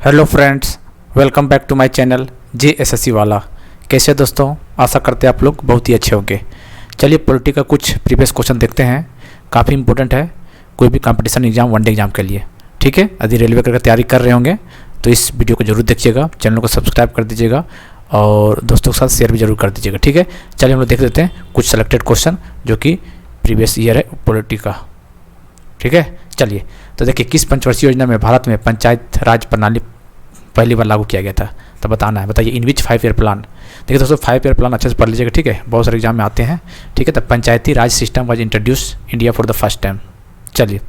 Hello friends, welcome back to my channel JSSC वाला। कैसे दोस्तों, आशा करते हैं आप लोग बहुत ही अच्छे होंगे। चलिए पॉलिटी का कुछ प्रीवियस क्वेश्चन देखते हैं। काफ़ी इंपॉर्टेंट है कोई भी कंपटीशन एग्जाम, वनडे एग्जाम के लिए। ठीक है, यदि रेलवे का तैयारी कर रहे होंगे तो इस वीडियो को जरूर देखिएगा, चैनल को सब्सक्राइब कर दीजिएगा और दोस्तों के साथ शेयर भी जरूर कर दीजिएगा। ठीक है, चलिए हम लोग देख लेते हैं कुछ सेलेक्टेड क्वेश्चन जो कि प्रीवियस ईयर है पॉलिटी का। ठीक है, चलिए तो देखिए, किस पंचवर्षीय योजना में भारत में पंचायत राज प्रणाली पहली बार लागू किया गया था? तो बताना है, बताइए इन विच 5 ईयर प्लान। देखिए दोस्तों, 5 ईयर प्लान अच्छे से पढ़ लीजिएगा। ठीक है, बहुत सारे एग्जाम में आते हैं। ठीक है, तो Panchayati Raj system was introduce India for the first time. चलिए,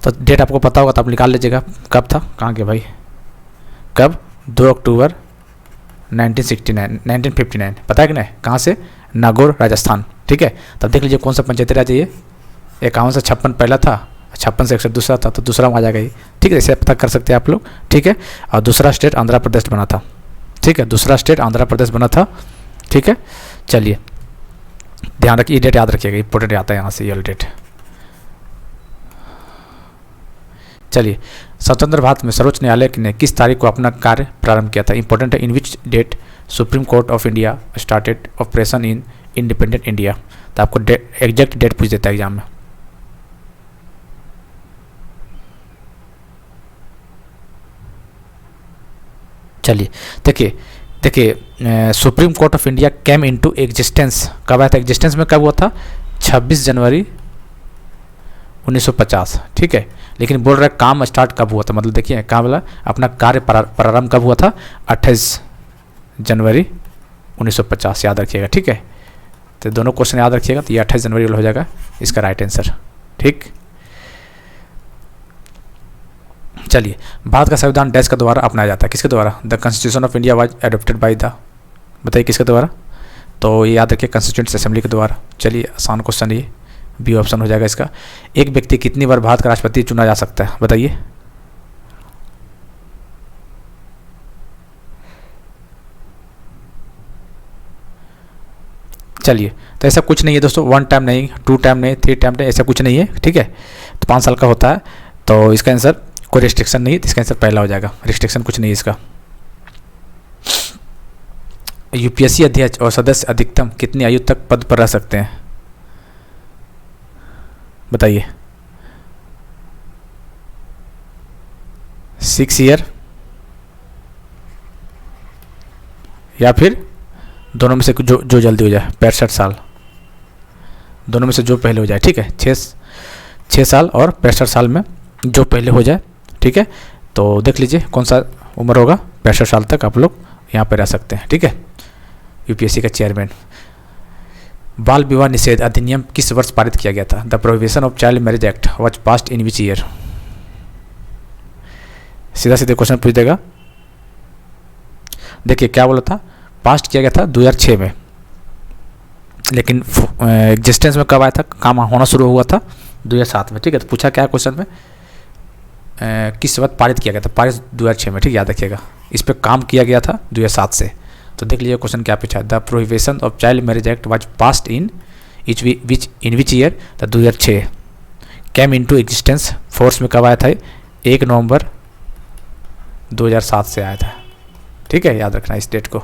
तो डेट आपको पता होगा तो आप निकाल लीजिएगा कब था, कहाँ के भाई, कब 2 अक्टूबर 1959 पता है कि नहीं, कहाँ से? नागौर राजस्थान। ठीक है, तब देख लीजिए कौन सा पंचायती राज है ये। 51 से 56 पहला था, 56 से 61 दूसरा था, तो दूसरा में आ जाएगा ये। ठीक है, ऐसे पता कर सकते हैं आप लोग। ठीक है, और दूसरा स्टेट आंध्र प्रदेश बना था। ठीक है, दूसरा स्टेट आंध्र प्रदेश बना था। ठीक है, चलिए ध्यान रखिए, डेट याद रखिएगा, इंपॉर्टेंट आता है यहाँ से ये डेट। चलिए, स्वतंत्र भारत में सर्वोच्च न्यायालय ने किस तारीख को अपना कार्य प्रारंभ किया था? इंपॉर्टेंट है, in which date Supreme Court of India started operation in independent India. तो आपको एग्जैक्ट डेट पूछ देता है एग्जाम में। चलिए देखिए, Supreme Court of India came into existence कब आया था? एग्जिस्टेंस में कब हुआ था? 26 जनवरी 1950। ठीक है, लेकिन बोल रहा है काम स्टार्ट कब हुआ था, मतलब देखिए कहाँ बोला अपना कार्य प्रारंभ कब हुआ था? 28 जनवरी 1950, याद रखिएगा। ठीक है, तो दोनों क्वेश्चन याद रखिएगा, तो ये 28 जनवरी हो जाएगा इसका राइट आंसर। ठीक, चलिए, भारत का संविधान डैश के द्वारा अपनाया जाता है? किसके द्वारा? The constitution of India was adopted by the, बताइए किसके द्वारा? तो ये याद रखिए, कॉन्स्टिट्यूंट असेंबली के द्वारा। चलिए, आसान क्वेश्चन ये, बी ऑप्शन हो जाएगा इसका। एक व्यक्ति कितनी बार भारत का राष्ट्रपति चुना जा सकता है, बताइए? चलिए, तो ऐसा कुछ नहीं है दोस्तों, 1 टाइम नहीं, 2 टाइम नहीं, 3 टाइम नहीं, ऐसा कुछ नहीं है। ठीक है, तो 5 साल का होता है, तो इसका आंसर कोई रिस्ट्रिक्शन नहीं है, इसका आंसर पहला हो जाएगा। रिस्ट्रिक्शन कुछ नहीं है इसका। यूपीएससी अध्यक्ष और सदस्य अधिकतम कितनी आयु तक पद पर रह सकते हैं, बताइए? 6 ईयर या फिर दोनों में से जो जल्दी हो जाए, 65 साल, दोनों में से जो पहले हो जाए। ठीक है, 6 साल और 65 साल में जो पहले हो जाए। ठीक है, तो देख लीजिए कौन सा उम्र होगा, 65 साल तक आप लोग यहाँ पे रह सकते हैं। ठीक है, यूपीएससी का चेयरमैन। बाल विवाह निषेध अधिनियम किस वर्ष पारित किया गया था? The prohibition of child marriage act was passed in which year? सीधा सीधे क्वेश्चन पूछ देगा। देखिए क्या बोला था, पास्ट किया गया था 2006 में, लेकिन एग्जिस्टेंस में कब आया था, काम होना शुरू हुआ था 2007 में। ठीक है, तो पूछा क्या क्वेश्चन में, किस वक्त पारित किया गया था? पारित 2006 में। ठीक, याद रखिएगा, इस पर काम किया गया था 2007 से। तो देख लीजिए क्वेश्चन क्या पूछा, the prohibition of child marriage act was passed in which year? The 2006। Came into existence force में कब आया था? 1 नवंबर 2007 से आया था। ठीक है, याद रखना इस डेट को।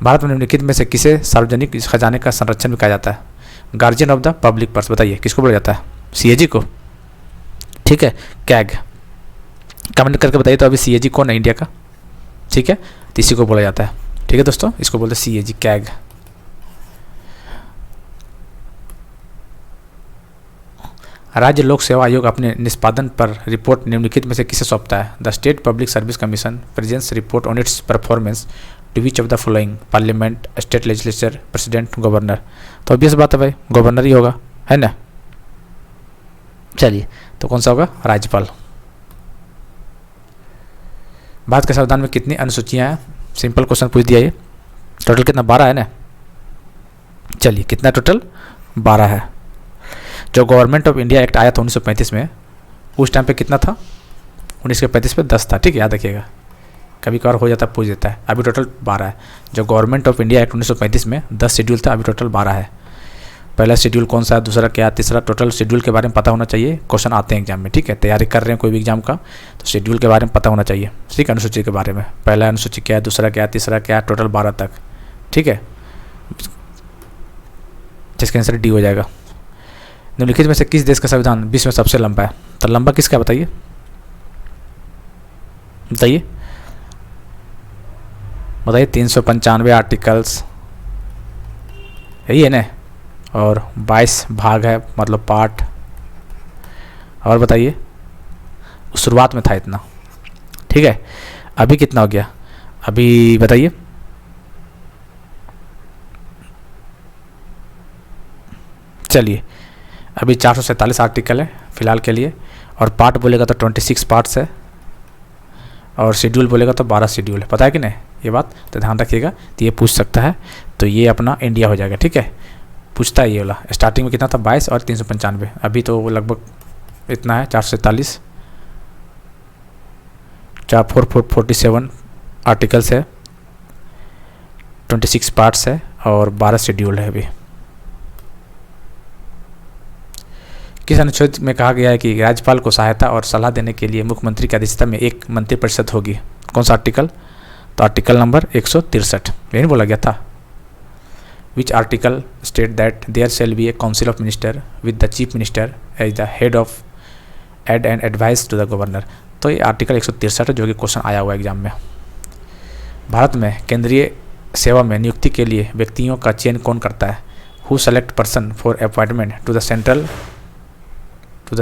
भारत में निम्नलिखित में से किसे सार्वजनिक खजाने का संरक्षण भी कहा जाता है? Guardian of the public purse, बताइए किसको बोला जाता है? सीएजी को। ठीक है, कैग। कमेंट करके बताइए तो अभी सीएजी कौन है इंडिया का? ठीक है, तो इसी को बोला जाता है। ठीक है दोस्तों, इसको बोलते हैं सीएजी, कैग। राज्य लोक सेवा आयोग अपने निष्पादन पर रिपोर्ट निम्नलिखित में से किसे सौंपता है? The state public service commission presents report on its performance to which of the following? Parliament, state legislature, president, governor. तो ऑब्वियस बात है भाई, गवर्नर ही होगा, है ना? चलिए, तो कौन सा होगा? राज्यपाल। भारत के संविधान में कितनी अनुसूचियां हैं? सिंपल क्वेश्चन पूछ दिया ये। टोटल कितना? 12 है ना? चलिए, कितना टोटल? 12 है। जो गवर्नमेंट ऑफ इंडिया एक्ट आया था 1935 में, उस टाइम पे कितना था? 1935 पे 10 था। ठीक है, याद रखिएगा, कभी कभार हो जाता है, पूछ देता है। अभी टोटल 12 है। जो गवर्नमेंट ऑफ इंडिया एक्ट 1935 में 10 शेड्यूल था, अभी टोटल 12 है। पहला शेड्यूल कौन सा है, दूसरा क्या, तीसरा, टोटल शेड्यूल के बारे में पता होना चाहिए। क्वेश्चन आते हैं एग्जाम में, ठीक है। तैयारी कर रहे हैं कोई भी एग्जाम का तो शेड्यूल के बारे में पता होना चाहिए, ठीक है। अनुसूची के बारे में, पहला अनुसूची क्या है, दूसरा क्या है, तीसरा क्या है, टोटल 12 तक, ठीक है। जिसका आंसर डी हो जाएगा। निम्नलिखित में से किस देश का संविधान विश्व में सबसे लंबा है? तो लंबा किसका बताइए, बताइए बताइए। 395 आर्टिकल्स यही है ना, और 22 भाग है, मतलब पार्ट। और बताइए, शुरुआत में था इतना, ठीक है। अभी कितना हो गया, अभी बताइए। चलिए, अभी 447 आर्टिकल है फिलहाल के लिए, और पार्ट बोलेगा तो 26 पार्ट्स है, और शेड्यूल बोलेगा तो 12 शेड्यूल है। पता है कि नहीं ये बात, तो ध्यान रखिएगा। तो ये पूछ सकता है, तो ये अपना इंडिया हो जाएगा, ठीक है। पूछता है ये वाला। स्टार्टिंग में कितना था, 22 और 395, अभी तो वो लगभग इतना है, 447, 447 आर्टिकल्स है, 26 पार्ट्स है, और 12 शेड्यूल है। अभी किस अनुच्छेद में कहा गया है कि राज्यपाल को सहायता और सलाह देने के लिए मुख्यमंत्री की अध्यक्षता में एक मंत्रिपरिषद होगी? कौन सा आर्टिकल? तो आर्टिकल नंबर 163, यही बोला गया था। Which article state that there shall be a council of minister with the chief minister as the head of aid and advice to the governor? तो ये आर्टिकल 163 है, जो कि क्वेश्चन आया हुआ है एग्जाम में। भारत में केंद्रीय सेवा में नियुक्ति के लिए व्यक्तियों का चयन कौन करता है? Who select person for appointment to the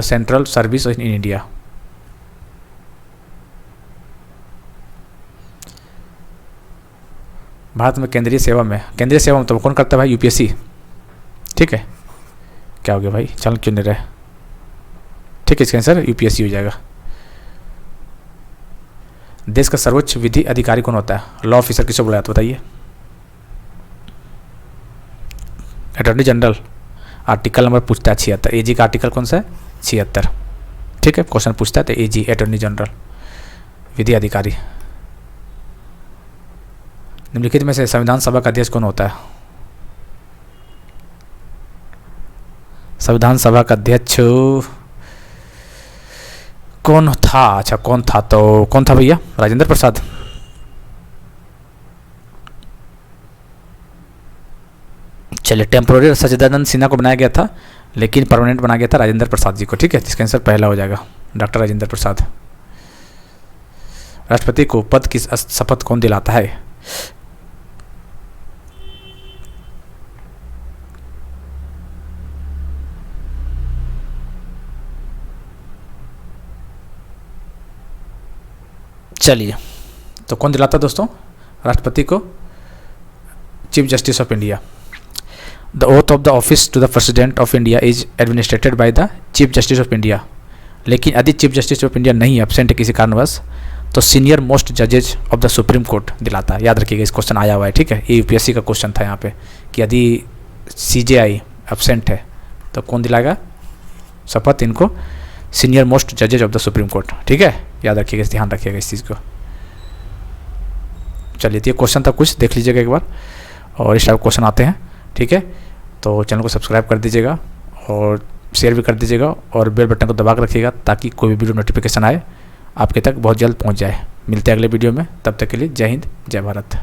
central service in India? Bharat में केंद्रीय सेवा में तो कौन करता है भाई? यूपीएससी, ठीक है। क्या हो गया भाई, चल क्यों नहीं रहे, ठीक है। इसका आंसर यूपीएससी हो जाएगा। देश का सर्वोच्च विधि अधिकारी कौन होता है? लॉ ऑफिसर किसे बोला जाता है बताइए? Attorney general. आर्टिकल नंबर पूछता है 76, एजी का आर्टिकल कौन सा है? 76, ठीक है। क्वेश्चन पूछता है तो एजी, अटॉर्नी जनरल, विधि अधिकारी। निम्नलिखित में से संविधान सभा का अध्यक्ष कौन होता है? संविधान सभा का अध्यक्ष कौन था? अच्छा कौन था, तो कौन था भैया? राजेंद्र प्रसाद। चलिए, टेम्पोररी सच्चिदानंद सिन्हा को बनाया गया था, लेकिन परमानेंट बनाया गया था राजेंद्र प्रसाद जी को, ठीक है। जिसका आंसर पहला हो जाएगा, डॉक्टर राजेंद्र प्रसाद। राष्ट्रपति को पद की शपथ कौन दिलाता है? चलिए, तो कौन दिलाता है दोस्तों राष्ट्रपति को? Chief justice of India. The oath of the office to the president of India is administered by the chief justice of India. लेकिन यदि चीफ जस्टिस ऑफ इंडिया नहीं एब्सेंट है किसी कारणवश, तो सीनियर मोस्ट जजेज ऑफ द सुप्रीम कोर्ट दिलाता है। याद रखिएगा, इस क्वेश्चन आया हुआ है, ठीक है। ये यूपीएससी का क्वेश्चन था यहाँ पे, कि यदि सीजेआई एब्सेंट है तो कौन दिलाएगा शपथ इनको? सीनियर मोस्ट जजेज ऑफ द सुप्रीम कोर्ट, ठीक है। याद रखिएगा, ध्यान रखिएगा इस चीज़ को। चलिए, तो ये क्वेश्चन था, कुछ देख लीजिएगा एक बार, और इस टाइप क्वेश्चन आते हैं, ठीक है। तो चैनल को सब्सक्राइब कर दीजिएगा और शेयर भी कर दीजिएगा, और बेल बटन को दबा कर रखिएगा ताकि कोई भी वीडियो नोटिफिकेशन आए आपके तक बहुत जल्द पहुंच जाए। मिलते हैं अगले वीडियो में, तब तक के लिए जय हिंद, जय भारत।